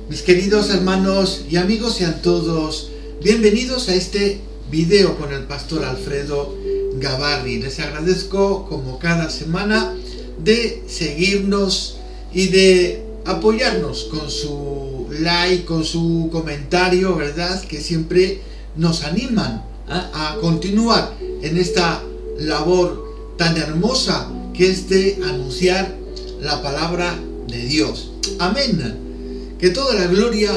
Mis queridos hermanos y amigos, sean todos bienvenidos a este video con el pastor Alfredo Gavarri. Les agradezco, como cada semana, de seguirnos y de apoyarnos con su like, con su comentario, ¿verdad? Que siempre nos animan a continuar en esta labor tan hermosa que es de anunciar la palabra de Dios. Amén. Que toda la gloria,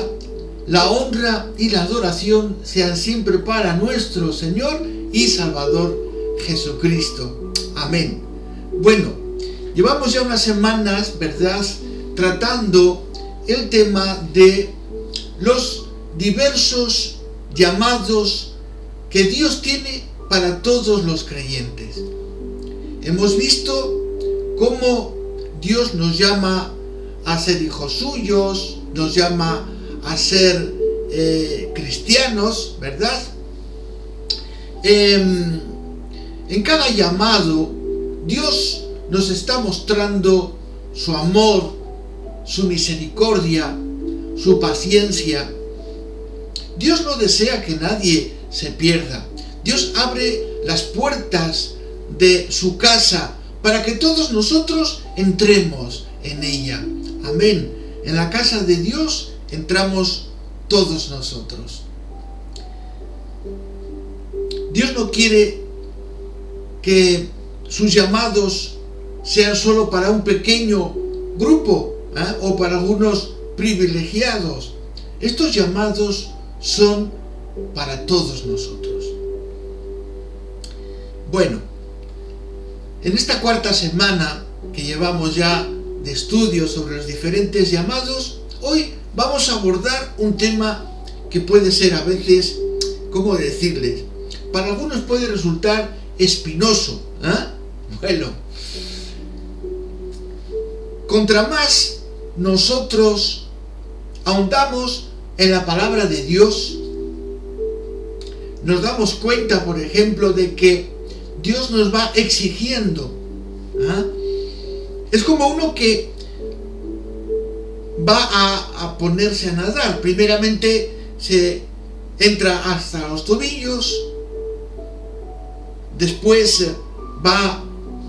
la honra y la adoración sean siempre para nuestro Señor y Salvador Jesucristo. Amén. Bueno, llevamos ya unas semanas, ¿verdad?, tratando el tema de los diversos llamados que Dios tiene para todos los creyentes. Hemos visto cómo Dios nos llama a ser hijos suyos, nos llama a ser cristianos, ¿verdad? En cada llamado, Dios nos está mostrando su amor, su misericordia, su paciencia. Dios no desea que nadie se pierda. Dios abre las puertas de su casa para que todos nosotros entremos en ella. Amén. En la casa de Dios entramos todos nosotros. Dios no quiere que sus llamados sean solo para un pequeño grupo, o para algunos privilegiados. Estos llamados son para todos nosotros. Bueno, en esta cuarta semana que llevamos ya de estudio sobre los diferentes llamados, hoy vamos a abordar un tema que puede ser a veces, ¿cómo decirles? Para algunos puede resultar espinoso. Bueno, contra más nosotros ahondamos en la palabra de Dios, nos damos cuenta, por ejemplo, de que Dios nos va exigiendo. Es como uno que va a ponerse a nadar. Primeramente se entra hasta los tobillos, después va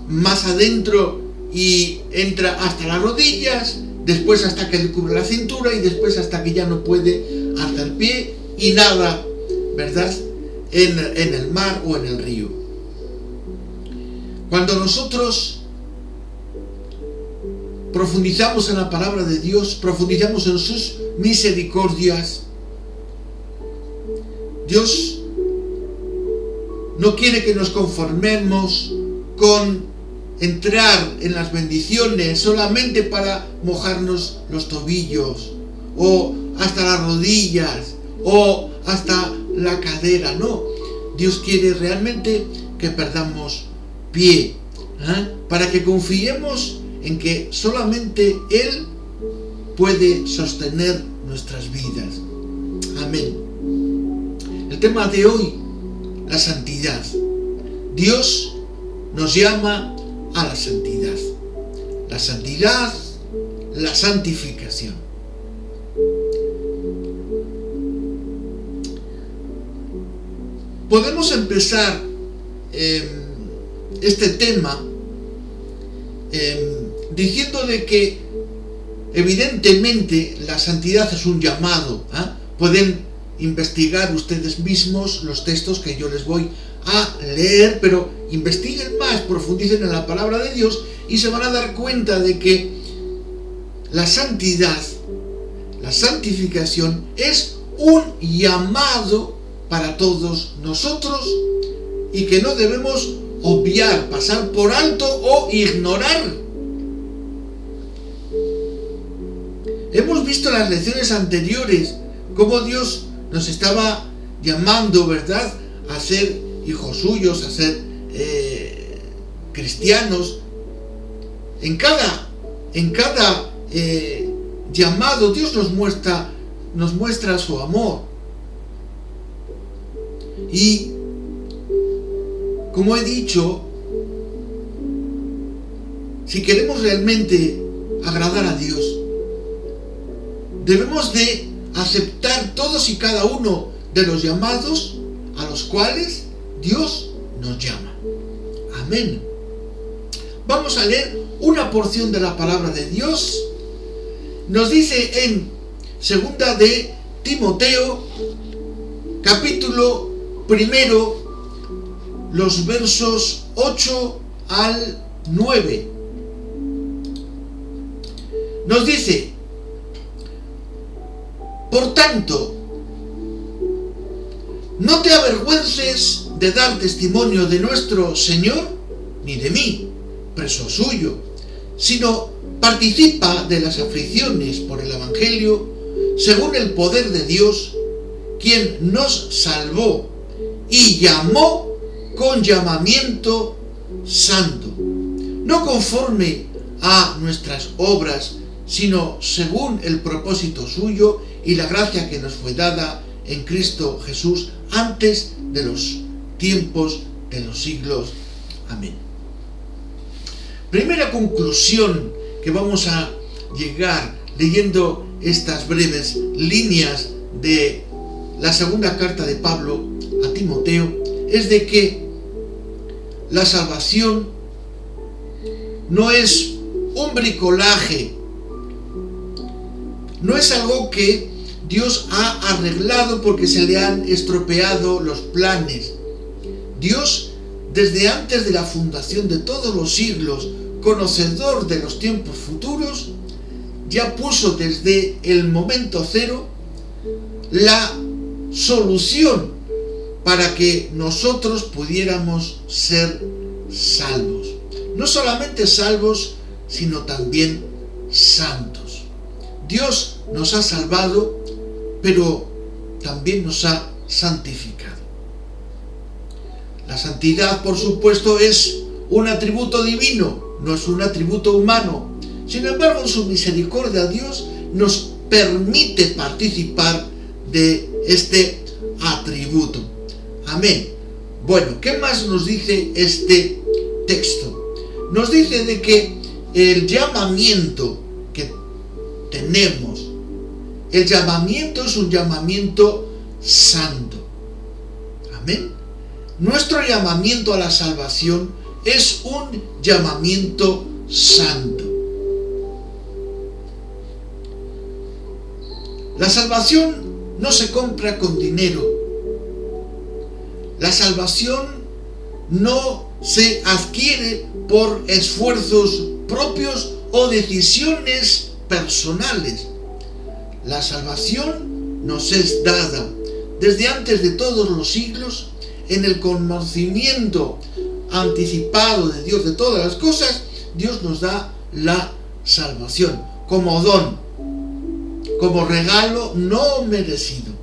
más adentro y entra hasta las rodillas, después hasta que le cubre la cintura y después hasta que ya no puede hasta el pie y nada, ¿verdad?, en el mar o en el río. Cuando nosotros profundizamos en la palabra de Dios, profundizamos en sus misericordias, Dios no quiere que nos conformemos con entrar en las bendiciones solamente para mojarnos los tobillos o hasta las rodillas o hasta la cadera. No, Dios quiere realmente que perdamos pie, para que confiemos en que solamente Él puede sostener nuestras vidas. Amén. El tema de hoy, la santidad. Dios nos llama a la santidad. La santidad, la santificación. Podemos empezar este tema diciendo de que evidentemente la santidad es un llamado. Pueden investigar ustedes mismos los textos que yo les voy a leer, pero investiguen más, profundicen en la palabra de Dios y se van a dar cuenta de que la santidad, la santificación es un llamado para todos nosotros y que no debemos obviar, pasar por alto o ignorar. Hemos visto en las lecciones anteriores cómo Dios nos estaba llamando, ¿verdad?, a ser hijos suyos, a ser cristianos. En cada llamado Dios nos muestra su amor. Y como he dicho, si queremos realmente agradar a Dios, debemos de aceptar todos y cada uno de los llamados a los cuales Dios nos llama. Amén. Vamos a leer una porción de la palabra de Dios. Nos dice en 2 de Timoteo, capítulo 1, los versos 8 al 9. Nos dice: por tanto, no te avergüences de dar testimonio de nuestro Señor, ni de mí, preso suyo, sino participa de las aflicciones por el Evangelio, según el poder de Dios, quien nos salvó y llamó con llamamiento santo, no conforme a nuestras obras, sino según el propósito suyo y la gracia que nos fue dada en Cristo Jesús antes de los tiempos de los siglos. Amén. Primera conclusión que vamos a llegar leyendo estas breves líneas de la segunda carta de Pablo a Timoteo es de que la salvación no es un bricolaje, no es algo que Dios ha arreglado porque se le han estropeado los planes. Dios, desde antes de la fundación de todos los siglos, conocedor de los tiempos futuros, ya puso desde el momento cero la solución para que nosotros pudiéramos ser salvos. No solamente salvos, sino también santos. Dios nos ha salvado, pero también nos ha santificado. La santidad, por supuesto, es un atributo divino, no es un atributo humano. Sin embargo, en su misericordia, Dios nos permite participar de este atributo. Amén. Bueno, ¿qué más nos dice este texto? Nos dice de que el llamamiento que tenemos, el llamamiento es un llamamiento santo. Amén. Nuestro llamamiento a la salvación es un llamamiento santo. La salvación no se compra con dinero. La salvación no se adquiere por esfuerzos propios o decisiones personales. La salvación nos es dada desde antes de todos los siglos en el conocimiento anticipado de Dios de todas las cosas. Dios nos da la salvación como don, como regalo no merecido.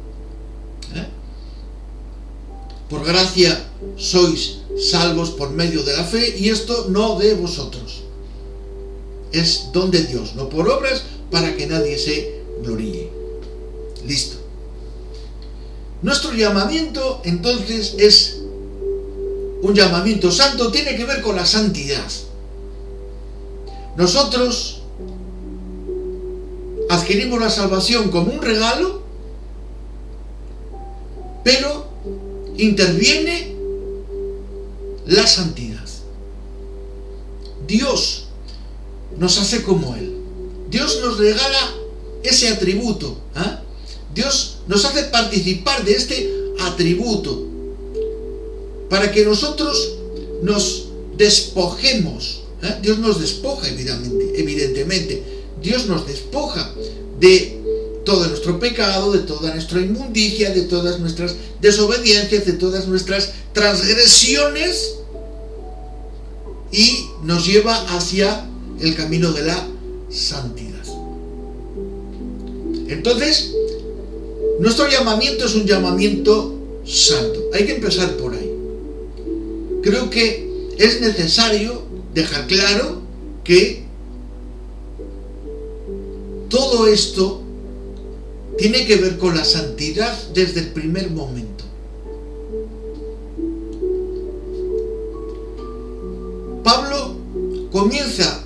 Por gracia sois salvos por medio de la fe, y esto no de vosotros, es don de Dios, no por obras, para que nadie se gloríe. Listo. Nuestro llamamiento entonces es un llamamiento santo, tiene que ver con la santidad. Nosotros adquirimos la salvación como un regalo, pero interviene la santidad. Dios nos hace como Él. Dios nos regala ese atributo. Dios nos hace participar de este atributo para que nosotros nos despojemos. Dios nos despoja, evidentemente. Dios nos despoja de todo nuestro pecado, de toda nuestra inmundicia, de todas nuestras desobediencias, de todas nuestras transgresiones, y nos lleva hacia el camino de la santidad. Entonces, nuestro llamamiento es un llamamiento santo. Hay que empezar por ahí. Creo que es necesario dejar claro que todo esto tiene que ver con la santidad desde el primer momento. Pablo comienza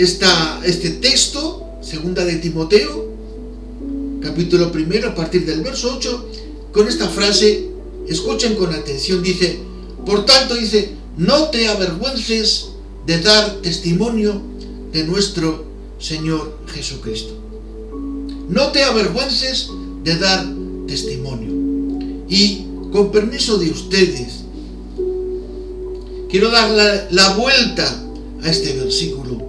este texto, segunda de Timoteo, capítulo 1, a partir del verso 8, con esta frase. Escuchen con atención. Dice: por tanto, dice, no te avergüences de dar testimonio de nuestro Señor Jesucristo. No te avergüences de dar testimonio. Y con permiso de ustedes, quiero dar la vuelta a este versículo,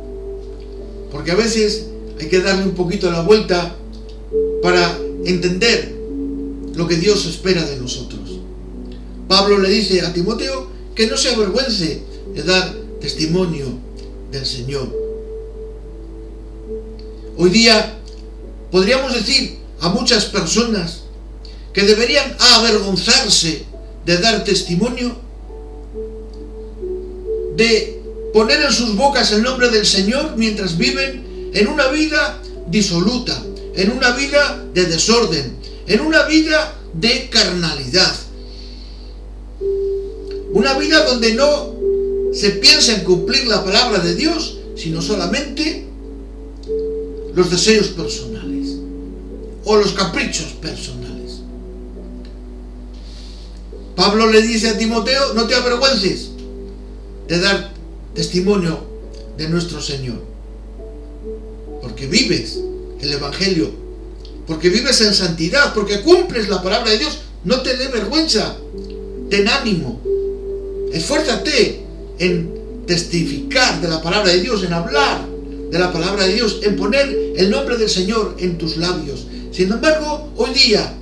porque a veces hay que darle un poquito la vuelta para entender lo que Dios espera de nosotros. Pablo le dice a Timoteo que no se avergüence de dar testimonio del Señor. Hoy día podríamos decir a muchas personas que deberían avergonzarse de dar testimonio, de poner en sus bocas el nombre del Señor mientras viven en una vida disoluta, en una vida de desorden, en una vida de carnalidad. Una vida donde no se piensa en cumplir la palabra de Dios, sino solamente los deseos personales o los caprichos personales. Pablo le dice a Timoteo: no te avergüences de dar testimonio de nuestro Señor, porque vives el Evangelio, porque vives en santidad, porque cumples la palabra de Dios. No te dé vergüenza, ten ánimo, esfuérzate en testificar de la palabra de Dios, en hablar de la palabra de Dios, en poner el nombre del Señor en tus labios. Sin embargo, hoy día,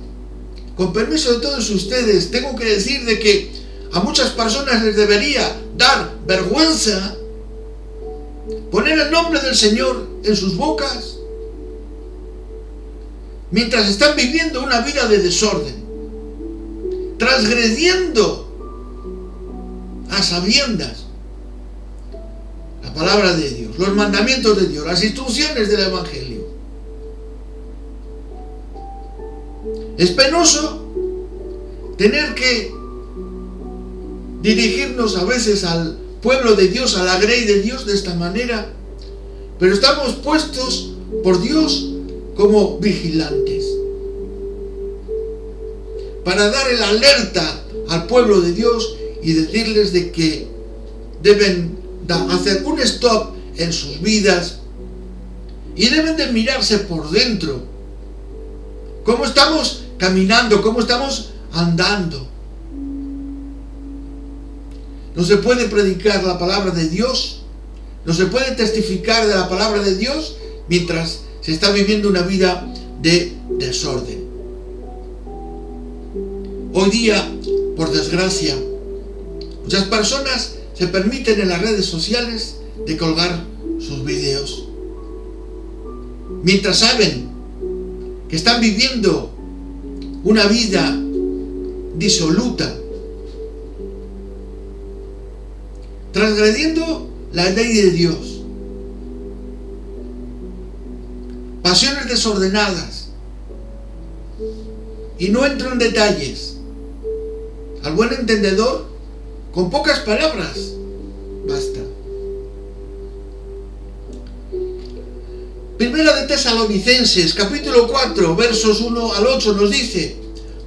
con permiso de todos ustedes, tengo que decir de que a muchas personas les debería dar vergüenza poner el nombre del Señor en sus bocas mientras están viviendo una vida de desorden, transgrediendo a sabiendas la palabra de Dios, los mandamientos de Dios, las instrucciones del Evangelio. Es penoso tener que dirigirnos a veces al pueblo de Dios, a la grey de Dios de esta manera, pero estamos puestos por Dios como vigilantes para dar el alerta al pueblo de Dios y decirles de que deben hacer un stop en sus vidas y deben de mirarse por dentro. ¿Cómo estamos caminando? ¿Cómo estamos andando? No se puede predicar la palabra de Dios, no se puede testificar de la palabra de Dios mientras se está viviendo una vida de desorden. Hoy día, por desgracia, muchas personas se permiten en las redes sociales de colgar sus videos, mientras saben que están viviendo una vida disoluta, transgrediendo la ley de Dios, pasiones desordenadas. Y no entro en detalles. Al buen entendedor, con pocas palabras basta. Primera de Tesalonicenses, capítulo 4, versos 1 al 8 nos dice: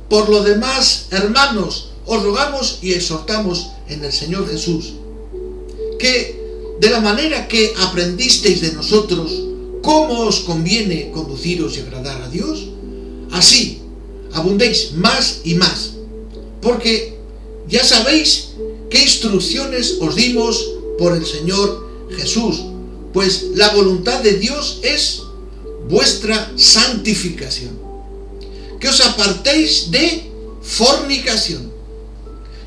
por lo demás, hermanos, os rogamos y exhortamos en el Señor Jesús, que de la manera que aprendisteis de nosotros cómo os conviene conduciros y agradar a Dios, así abundéis más y más, porque ya sabéis qué instrucciones os dimos por el Señor Jesús, pues la voluntad de Dios es vuestra santificación, que os apartéis de fornicación,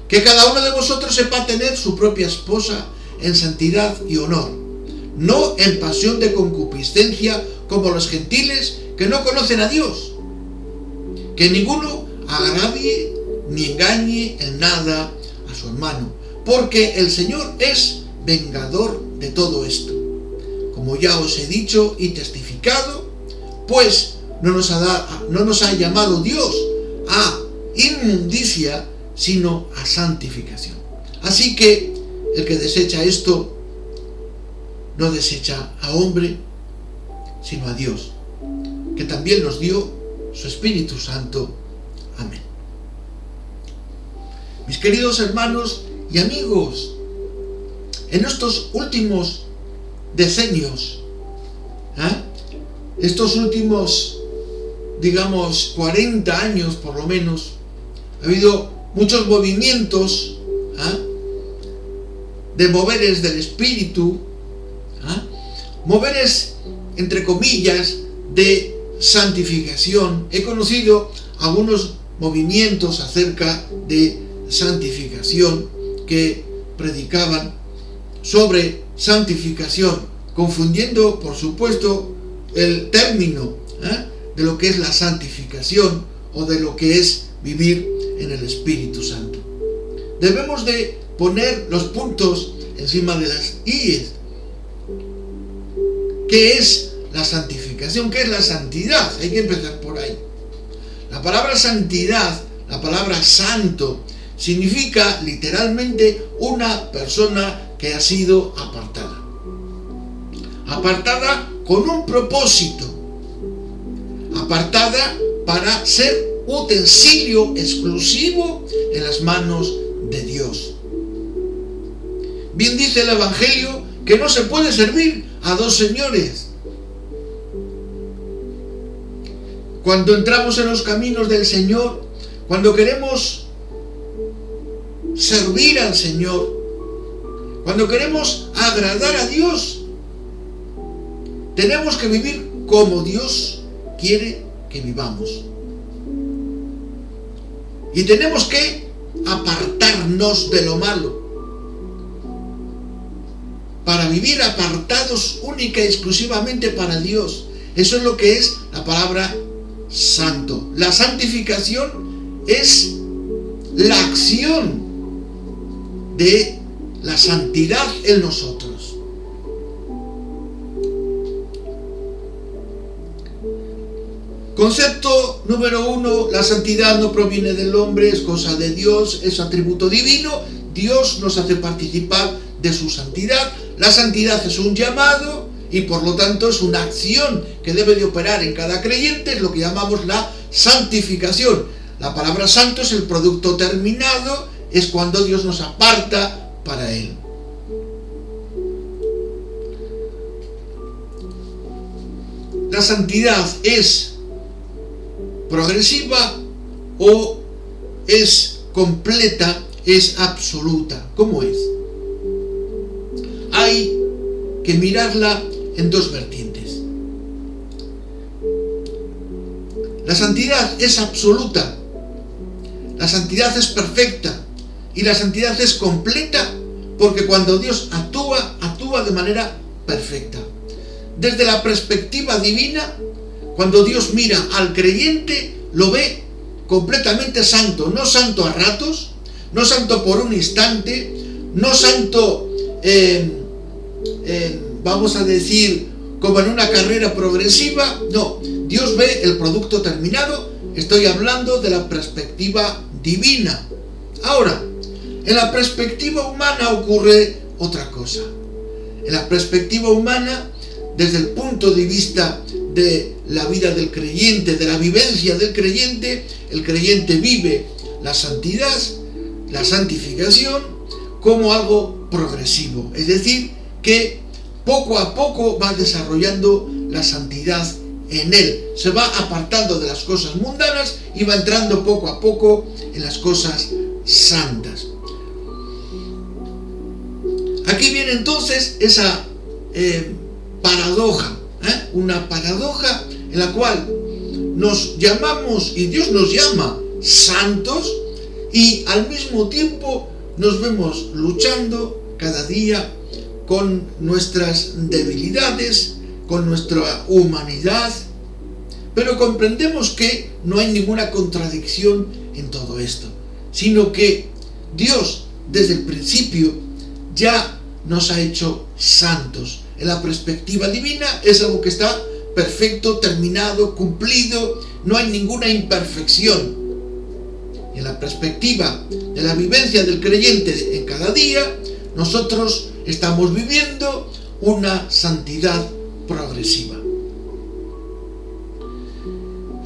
que cada uno de vosotros sepa tener su propia esposa en santidad y honor, no en pasión de concupiscencia como los gentiles que no conocen a Dios, que ninguno agravie ni engañe en nada a su hermano, porque el Señor es vengador de todo esto, como ya os he dicho y testificado, pues no nos ha llamado Dios a inmundicia, sino a santificación. Así que el que desecha esto no desecha a hombre, sino a Dios, que también nos dio su Espíritu Santo. Amén. Mis queridos hermanos y amigos, en estos últimos decenios, estos últimos, digamos, 40 años por lo menos, ha habido muchos movimientos de moveres del espíritu, moveres, entre comillas, de santificación. He conocido algunos movimientos acerca de santificación que predicaban sobre santificación, confundiendo, por supuesto, el término de lo que es la santificación o de lo que es vivir en el Espíritu Santo. Debemos de poner los puntos encima de las íes. ¿Qué es la santificación? ¿Qué es la santidad? Hay que empezar por ahí. La palabra santidad, la palabra santo, significa literalmente una persona que ha sido apartada. Apartada con un propósito. Apartada para ser utensilio exclusivo en las manos de Dios. Bien dice el Evangelio que no se puede servir a dos señores. Cuando entramos en los caminos del Señor, cuando queremos servir al Señor, cuando queremos agradar a Dios, tenemos que vivir como Dios quiere que vivamos. Y tenemos que apartarnos de lo malo, para vivir apartados única y exclusivamente para Dios. Eso es lo que es la palabra santo. La santificación es la acción de la santidad en nosotros. Concepto número 1, la santidad no proviene del hombre, es cosa de Dios, es atributo divino. Dios nos hace participar de su santidad. La santidad es un llamado y por lo tanto es una acción que debe de operar en cada creyente, es lo que llamamos la santificación. La palabra santo es el producto terminado, es cuando Dios nos aparta para Él. La santidad es progresiva o es completa, es absoluta. ¿Cómo es? Hay que mirarla en dos vertientes. La santidad es absoluta, la santidad es perfecta y la santidad es completa porque cuando Dios actúa de manera perfecta. Desde la perspectiva divina, cuando Dios mira al creyente, lo ve completamente santo, no santo a ratos, no santo por un instante, no santo, vamos a decir, como en una carrera progresiva. No, Dios ve el producto terminado. Estoy hablando de la perspectiva divina. Ahora, en la perspectiva humana ocurre otra cosa. En la perspectiva humana, desde el punto de vista de la vida del creyente, de la vivencia del creyente, el creyente vive la santidad, la santificación, como algo progresivo. Es decir, que poco a poco va desarrollando la santidad en él. Se va apartando de las cosas mundanas y va entrando poco a poco en las cosas santas. Aquí viene entonces esa paradoja, una paradoja en la cual nos llamamos y Dios nos llama santos y al mismo tiempo nos vemos luchando cada día con nuestras debilidades, con nuestra humanidad, pero comprendemos que no hay ninguna contradicción en todo esto, sino que Dios desde el principio ya nos ha hecho santos. En la perspectiva divina es algo que está perfecto, terminado, cumplido, no hay ninguna imperfección. Y en la perspectiva de la vivencia del creyente en cada día, nosotros estamos viviendo una santidad progresiva.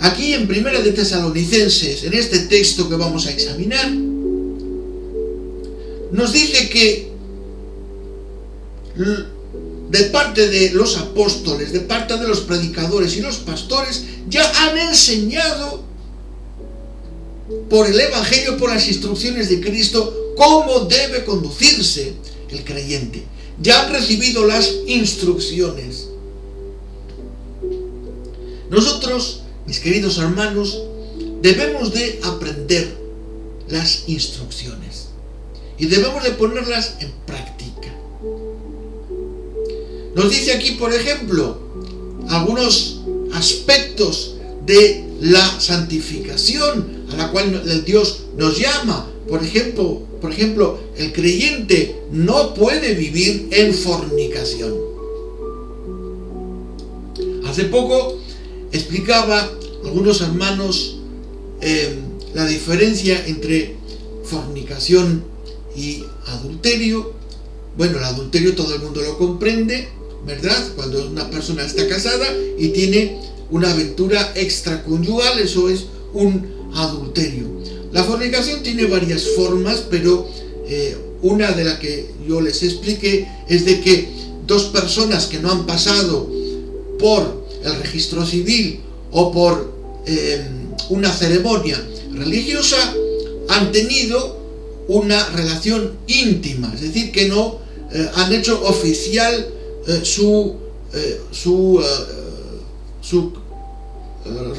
Aquí en Primera de Tesalonicenses, en este texto que vamos a examinar, nos dice que de parte de los apóstoles, de parte de los predicadores y los pastores, ya han enseñado por el Evangelio, por las instrucciones de Cristo, cómo debe conducirse el creyente. Ya han recibido las instrucciones. Nosotros, mis queridos hermanos, debemos de aprender las instrucciones y debemos de ponerlas en práctica. Nos dice aquí, por ejemplo, algunos aspectos de la santificación a la cual el Dios nos llama. Por ejemplo, el creyente no puede vivir en fornicación. Hace poco explicaba a algunos hermanos la diferencia entre fornicación y adulterio. Bueno, el adulterio todo el mundo lo comprende, ¿verdad? Cuando una persona está casada y tiene una aventura extraconyugal, eso es un adulterio. La fornicación tiene varias formas, pero una de las que yo les expliqué es de que dos personas que no han pasado por el registro civil o por una ceremonia religiosa han tenido una relación íntima, es decir, que no han hecho oficial su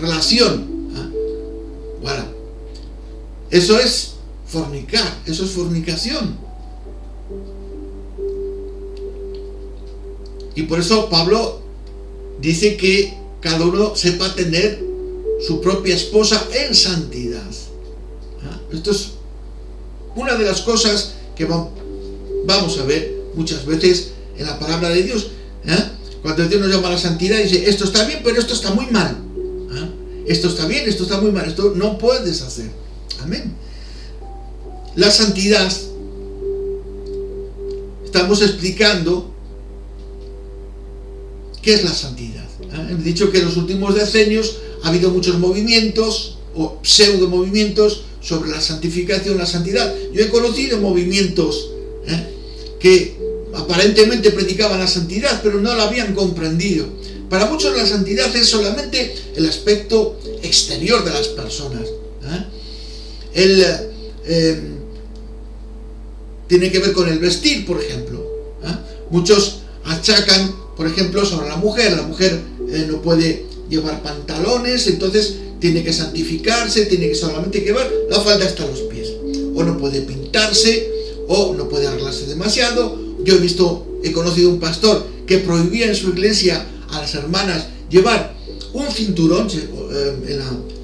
relación. Bueno, eso es fornicar, eso es fornicación. Y por eso Pablo dice que cada uno sepa tener su propia esposa en santidad. Esto es una de las cosas que vamos a ver muchas veces en la palabra de Dios. Cuando Dios nos llama a la santidad, dice, esto está bien, pero esto está muy mal. Esto está bien, esto está muy mal, esto no puedes hacer. Amén. La santidad, estamos explicando qué es la santidad. Hemos dicho que en los últimos decenios ha habido muchos movimientos o pseudo movimientos sobre la santificación, la santidad. Yo he conocido movimientos que aparentemente predicaban la santidad, pero no la habían comprendido. Para muchos la santidad es solamente el aspecto exterior de las personas. Tiene que ver con el vestir, por ejemplo. Muchos achacan, por ejemplo, sobre la mujer. La mujer no puede llevar pantalones, entonces tiene que santificarse, tiene que solamente llevar la falda hasta los pies. O no puede pintarse, o no puede arreglarse demasiado. Yo he conocido un pastor que prohibía en su iglesia a las hermanas llevar un cinturón.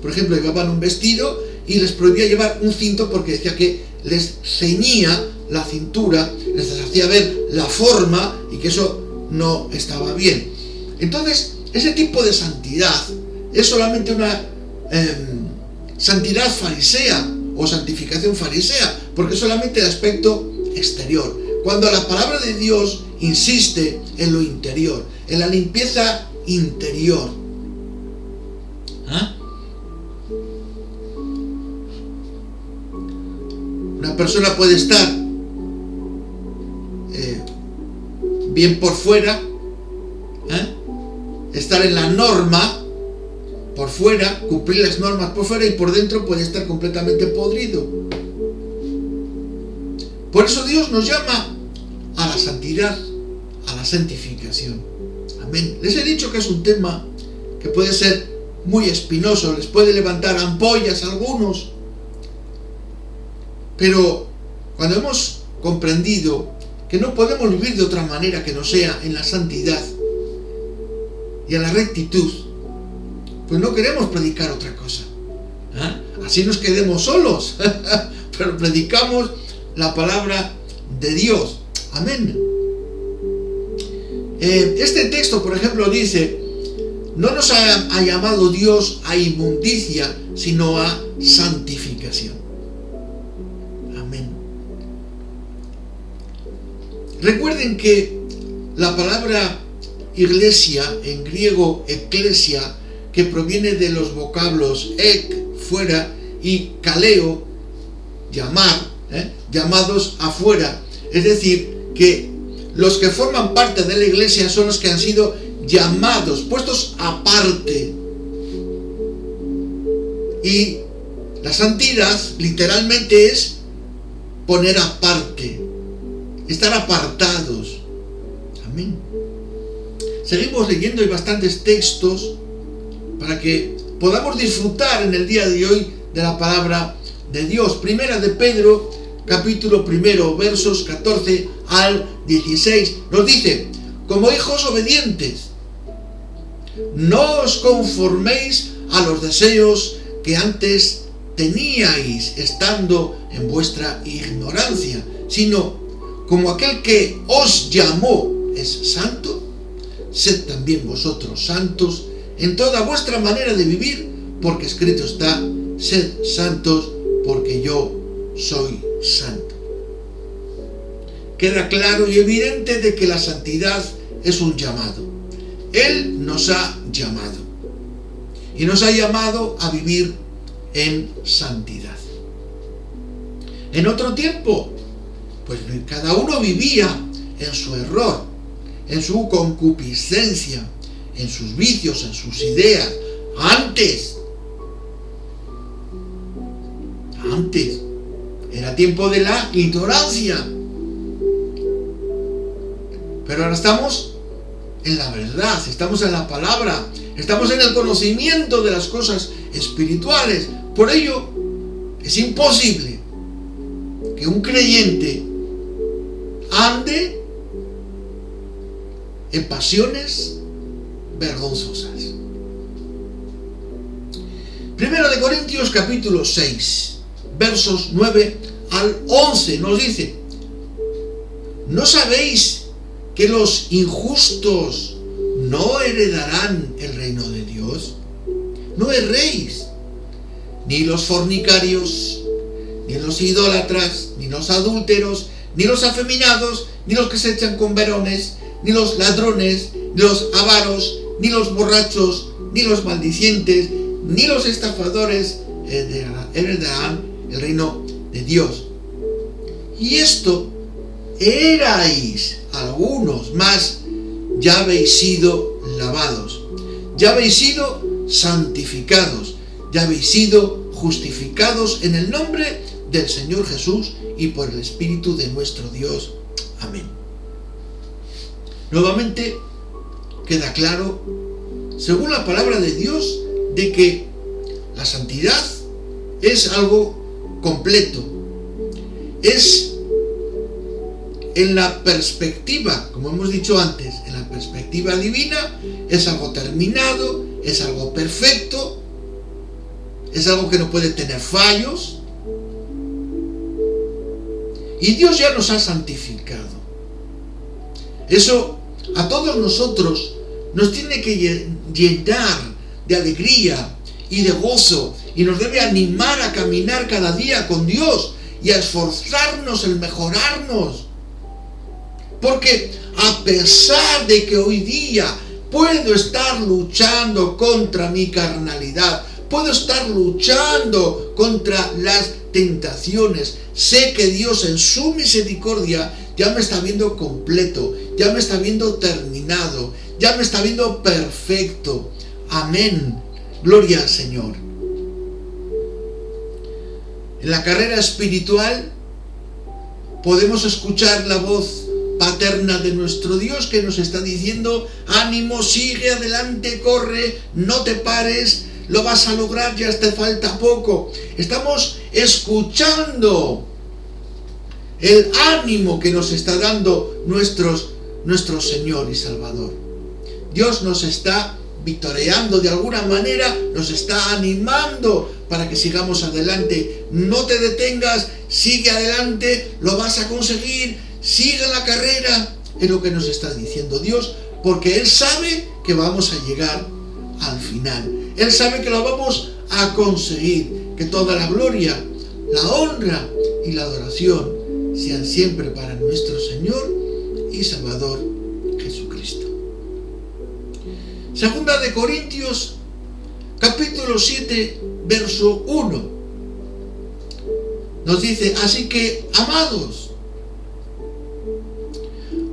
Por ejemplo, llevaban un vestido y les prohibía llevar un cinto porque decía que les ceñía la cintura, les hacía ver la forma y que eso no estaba bien. Entonces, ese tipo de santidad es solamente una santidad farisea o santificación farisea, porque es solamente el aspecto exterior. Cuando la palabra de Dios insiste en lo interior, en la limpieza interior. Una persona puede estar bien por fuera, estar en la norma por fuera, cumplir las normas por fuera, y por dentro puede estar completamente podrido. Por eso Dios nos llama a la santidad, a la santificación. Amén. Les he dicho que es un tema que puede ser muy espinoso, les puede levantar ampollas a algunos, pero cuando hemos comprendido que no podemos vivir de otra manera que no sea en la santidad y en la rectitud, pues no queremos predicar otra cosa. Así nos quedemos solos, pero predicamos la palabra de Dios. Amén. Este texto, por ejemplo, dice: no nos ha llamado Dios a inmundicia, sino a santificación. Amén. Recuerden que la palabra iglesia, en griego eclesia, que proviene de los vocablos ek, fuera, y kaleo, llamar, llamados afuera. Es decir, que los que forman parte de la iglesia son los que han sido llamados, puestos aparte. Y la santidad literalmente es poner aparte, estar apartados. Amén. Seguimos leyendo, hay bastantes textos para que podamos disfrutar en el día de hoy de la palabra de Dios. Primera de Pedro, capítulo 1, versos 14 al 16, nos dice: como hijos obedientes, no os conforméis a los deseos que antes teníais estando en vuestra ignorancia, sino como aquel que os llamó es santo, sed también vosotros santos en toda vuestra manera de vivir, porque escrito está: sed santos porque yo soy santo. Queda claro y evidente de que la santidad es un llamado. Él nos ha llamado y nos ha llamado a vivir en santidad. En otro tiempo, pues cada uno vivía en su error, en su concupiscencia, en sus vicios, en sus ideas. Antes era tiempo de la ignorancia, pero ahora estamos en la verdad, estamos en la palabra, estamos en el conocimiento de las cosas espirituales. Por ello es imposible que un creyente ande en pasiones vergonzosas. Primero de Corintios capítulo 6, versos 9 al 11 nos dice: ¿no sabéis que los injustos no heredarán el reino de Dios? No erréis, ni los fornicarios, ni los idólatras, ni los adúlteros, ni los afeminados, ni los que se echan con varones, ni los ladrones, ni los avaros, ni los borrachos, ni los maldicientes, ni los estafadores heredarán el reino de Dios. Y esto erais algunos, mas ya habéis sido lavados, ya habéis sido santificados, ya habéis sido justificados en el nombre del Señor Jesús y por el Espíritu de nuestro Dios. Amén. Nuevamente queda claro, según la palabra de Dios, de que la santidad es algo completo. Es en la perspectiva, como hemos dicho antes, en la perspectiva divina, es algo terminado, es algo perfecto, es algo que no puede tener fallos. Y Dios ya nos ha santificado. Eso a todos nosotros nos tiene que llenar de alegría y de gozo, y nos debe animar a caminar cada día con Dios y a esforzarnos en mejorarnos. Porque a pesar de que hoy día puedo estar luchando contra mi carnalidad, puedo estar luchando contra las tentaciones, sé que Dios en su misericordia ya me está viendo completo, ya me está viendo terminado, ya me está viendo perfecto. Amén. Gloria al Señor. En la carrera espiritual podemos escuchar la voz paterna de nuestro Dios que nos está diciendo: ánimo, sigue adelante, corre, no te pares, lo vas a lograr, ya te falta poco. Estamos escuchando el ánimo que nos está dando nuestro Señor y Salvador. Dios nos está victoreando de alguna manera, nos está animando para que sigamos adelante. No te detengas, sigue adelante, lo vas a conseguir, sigue la carrera. Es lo que nos está diciendo Dios, porque Él sabe que vamos a llegar al final. Él sabe que lo vamos a conseguir, que toda la gloria, la honra y la adoración sean siempre para nuestro Señor y Salvador Jesucristo. Segunda de Corintios, capítulo 7, verso 1. Nos dice: así que, amados,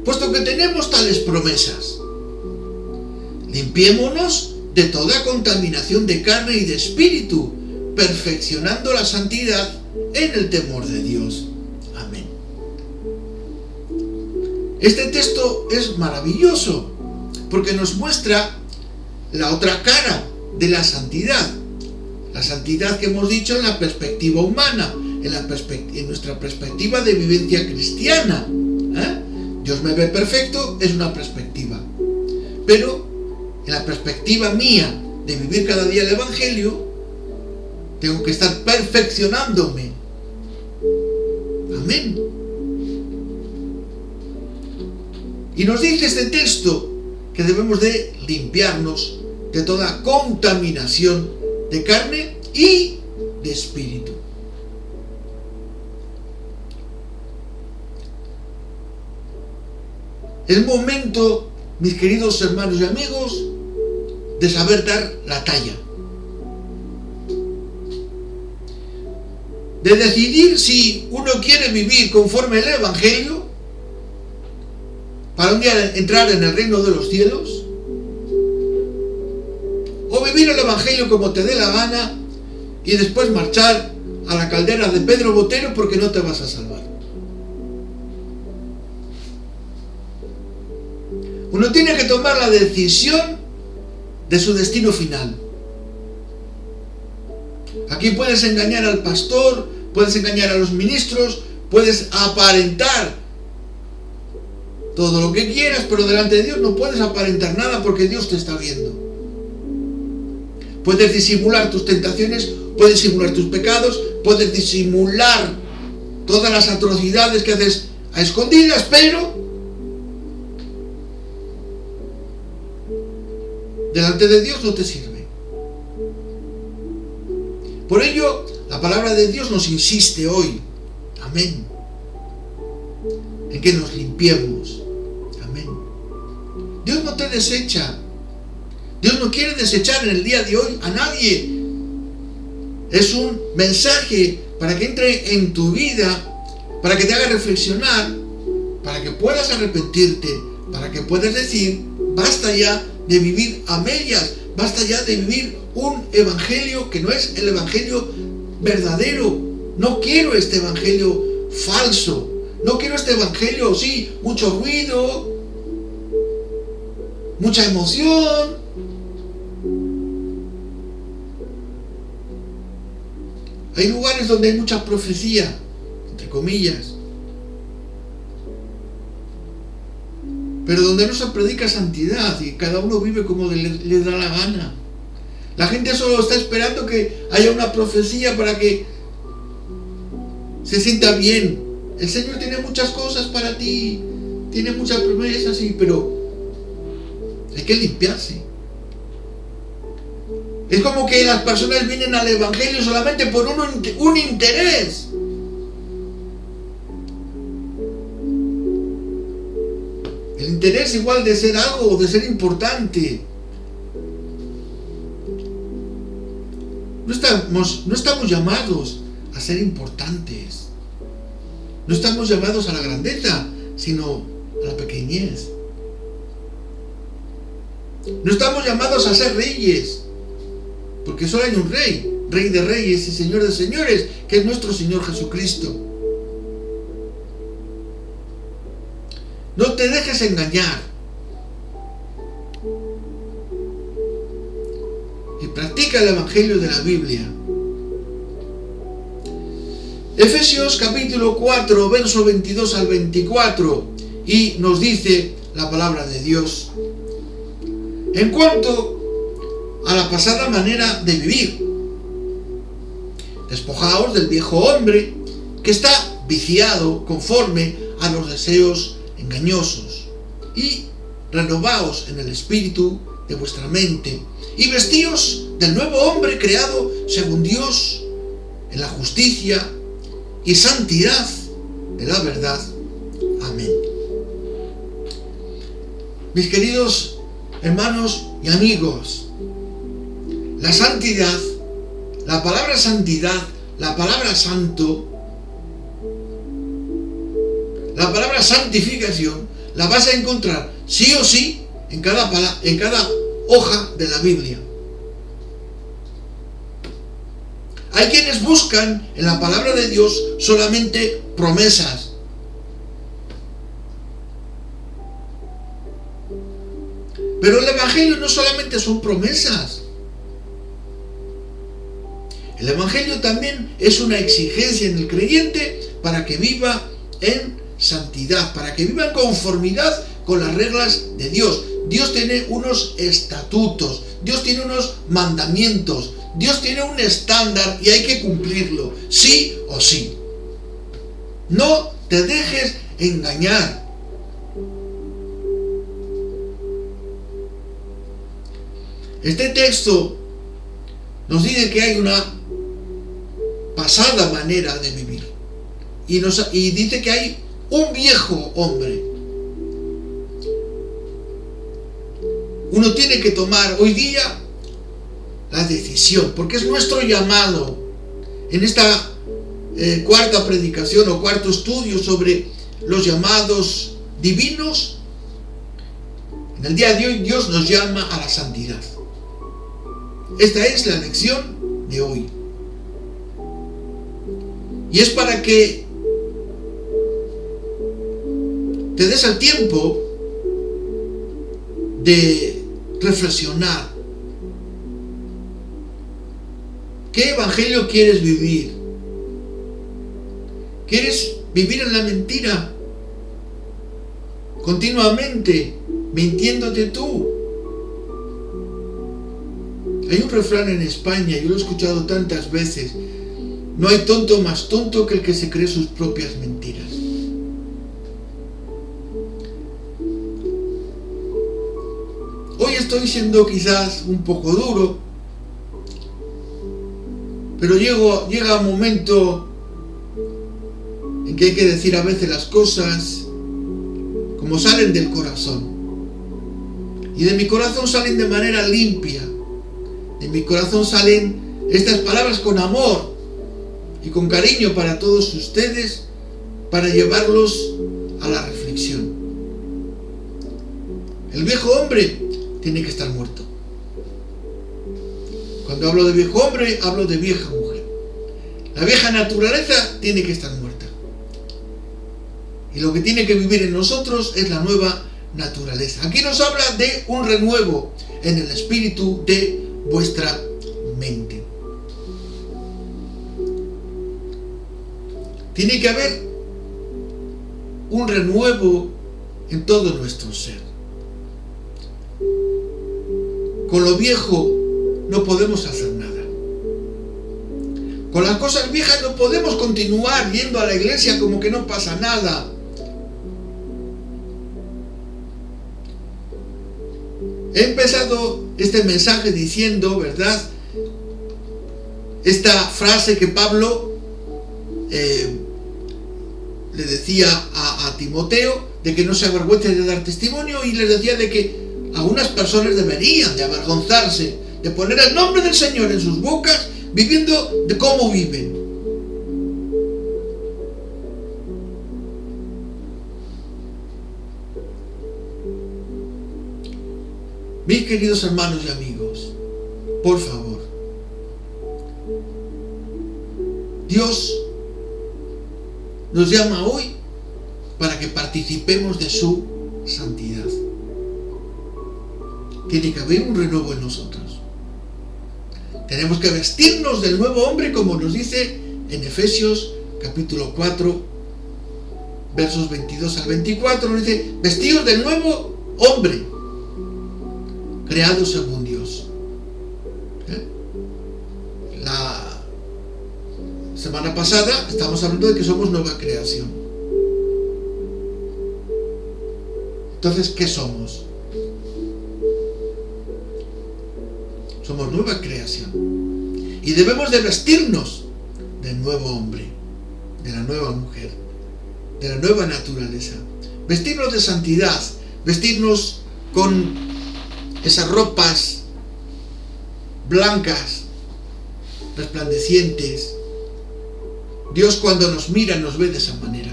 puesto que tenemos tales promesas, limpiémonos de toda contaminación de carne y de espíritu, perfeccionando la santidad en el temor de Dios. Amén. Este texto es maravilloso porque nos muestra la otra cara de la santidad. La santidad que hemos dicho en la perspectiva humana, en nuestra perspectiva de vivencia cristiana. Dios me ve perfecto, es una perspectiva. Pero en la perspectiva mía de vivir cada día el Evangelio, tengo que estar perfeccionándome. Amén. Y nos dice este texto que debemos de limpiarnos de toda contaminación de carne y de espíritu. Es momento, mis queridos hermanos y amigos, de saber dar la talla. De decidir si uno quiere vivir conforme al Evangelio para un día entrar en el reino de los cielos, o vivir el Evangelio como te dé la gana y después marchar a la caldera de Pedro Botero porque no te vas a salvar. Uno tiene que tomar la decisión de su destino final. Aquí puedes engañar al pastor, puedes engañar a los ministros, puedes aparentar todo lo que quieras, pero delante de Dios no puedes aparentar nada porque Dios te está viendo. Puedes disimular tus tentaciones, puedes disimular tus pecados, puedes disimular todas las atrocidades que haces a escondidas, pero delante de Dios no te sirve. Por ello, la palabra de Dios nos insiste hoy, amén, en que nos limpiemos, amén. Dios no te desecha. Dios no quiere desechar en el día de hoy a nadie. Es un mensaje para que entre en tu vida, para que te haga reflexionar, para que puedas arrepentirte, para que puedas decir: basta ya de vivir a medias, basta ya de vivir un evangelio que no es el evangelio verdadero. No quiero este evangelio falso, no quiero este evangelio, sí, mucho ruido, mucha emoción. Hay lugares donde hay mucha profecía, entre comillas, pero donde no se predica santidad y cada uno vive como le da la gana. La gente solo está esperando que haya una profecía para que se sienta bien. El Señor tiene muchas cosas para ti, tiene muchas promesas, sí, pero hay que limpiarse. Es como que las personas vienen al Evangelio solamente por un interés. El interés igual de ser algo, de ser importante. No estamos llamados a ser importantes. No estamos llamados a la grandeza, sino a la pequeñez. No estamos llamados a ser reyes, porque solo hay un rey, Rey de reyes y Señor de señores, que es nuestro Señor Jesucristo. No te dejes engañar. Y practica el Evangelio de la Biblia. Efesios capítulo 4, verso 22 al 24. Y nos dice la palabra de Dios: en cuanto a la pasada manera de vivir, despojaos del viejo hombre que está viciado conforme a los deseos engañosos, y renovaos en el espíritu de vuestra mente, y vestíos del nuevo hombre creado según Dios en la justicia y santidad de la verdad. Amén. Mis queridos hermanos y amigos, la santidad, la palabra santidad, la palabra santo, la palabra santificación, la vas a encontrar sí o sí en cada hoja de la Biblia. Hay quienes buscan en la palabra de Dios solamente promesas. Pero el Evangelio no solamente son promesas. El Evangelio también es una exigencia en el creyente para que viva en santidad, para que viva en conformidad con las reglas de Dios. Dios tiene unos estatutos, Dios tiene unos mandamientos, Dios tiene un estándar y hay que cumplirlo, sí o sí. No te dejes engañar. Este texto nos dice que hay una pasada manera de vivir y dice que hay un viejo hombre. Uno tiene que tomar hoy día la decisión, porque es nuestro llamado en esta cuarta predicación o cuarto estudio sobre los llamados divinos. En el día de hoy Dios nos llama a la santidad. Esta es la lección de hoy. Y es para que te des el tiempo de reflexionar. ¿Qué evangelio quieres vivir? ¿Quieres vivir en la mentira? Continuamente mintiéndote tú. Hay un refrán en España, yo lo he escuchado tantas veces: no hay tonto más tonto que el que se cree sus propias mentiras. Hoy estoy siendo quizás un poco duro, pero llega un momento en que hay que decir a veces las cosas como salen del corazón. Y de mi corazón salen de manera limpia. De mi corazón salen estas palabras con amor y con cariño para todos ustedes, para llevarlos a la reflexión. El viejo hombre tiene que estar muerto. Cuando hablo de viejo hombre, hablo de vieja mujer. La vieja naturaleza tiene que estar muerta. Y lo que tiene que vivir en nosotros es la nueva naturaleza. Aquí nos habla de un renuevo en el espíritu de vuestra mente. Tiene que haber un renuevo en todo nuestro ser. Con lo viejo no podemos hacer nada. Con las cosas viejas no podemos continuar yendo a la iglesia como que no pasa nada. He empezado este mensaje diciendo, ¿verdad?, esta frase que Pablo le decía a Timoteo, de que no se avergüence de dar testimonio, y les decía de que algunas personas deberían de avergonzarse de poner el nombre del Señor en sus bocas, viviendo de cómo viven. Mis queridos hermanos y amigos, por favor, Dios nos llama hoy para que participemos de su santidad. Tiene que haber un renuevo en nosotros. Tenemos que vestirnos del nuevo hombre, como nos dice en Efesios capítulo 4, versos 22 al 24, nos dice: vestidos del nuevo hombre, creado según Dios. La semana pasada estamos hablando de que somos nueva creación. Entonces, ¿qué somos? Somos nueva creación. Y debemos de vestirnos del nuevo hombre, de la nueva mujer, de la nueva naturaleza. Vestirnos de santidad, vestirnos con esas ropas blancas, resplandecientes. Dios cuando nos mira nos ve de esa manera.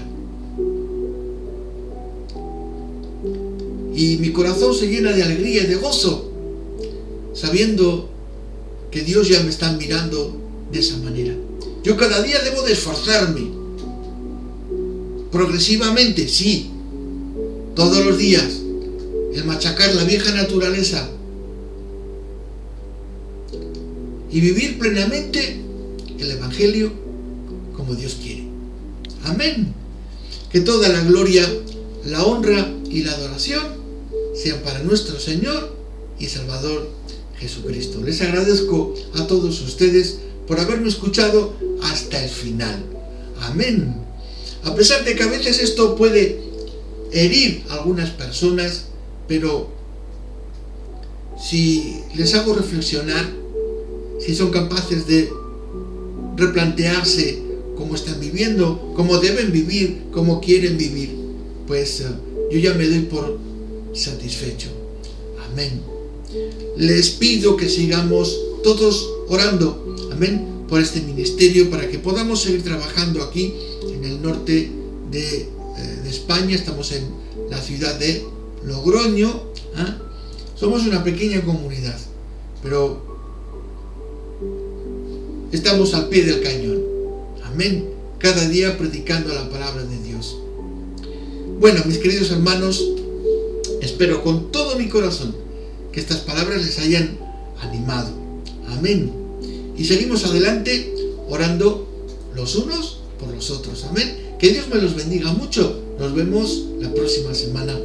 Y mi corazón se llena de alegría y de gozo, sabiendo que Dios ya me está mirando de esa manera. Yo cada día debo de esforzarme, progresivamente, sí, todos los días, el machacar la vieja naturaleza y vivir plenamente el Evangelio como Dios quiere. Amén. Que toda la gloria, la honra y la adoración sean para nuestro Señor y Salvador Jesucristo. Les agradezco a todos ustedes por haberme escuchado hasta el final. Amén. A pesar de que a veces esto puede herir a algunas personas, pero si les hago reflexionar, si son capaces de replantearse cómo están viviendo, cómo deben vivir, cómo quieren vivir, pues yo ya me doy por satisfecho. Amén. Les pido que sigamos todos orando, amén, por este ministerio, para que podamos seguir trabajando aquí en el norte de España. Estamos en la ciudad de Logroño. Somos una pequeña comunidad, pero estamos al pie del cañón. Amén. Cada día predicando la palabra de Dios. Bueno, mis queridos hermanos, espero con todo mi corazón que estas palabras les hayan animado. Amén. Y seguimos adelante orando los unos por los otros. Amén. Que Dios me los bendiga mucho. Nos vemos la próxima semana.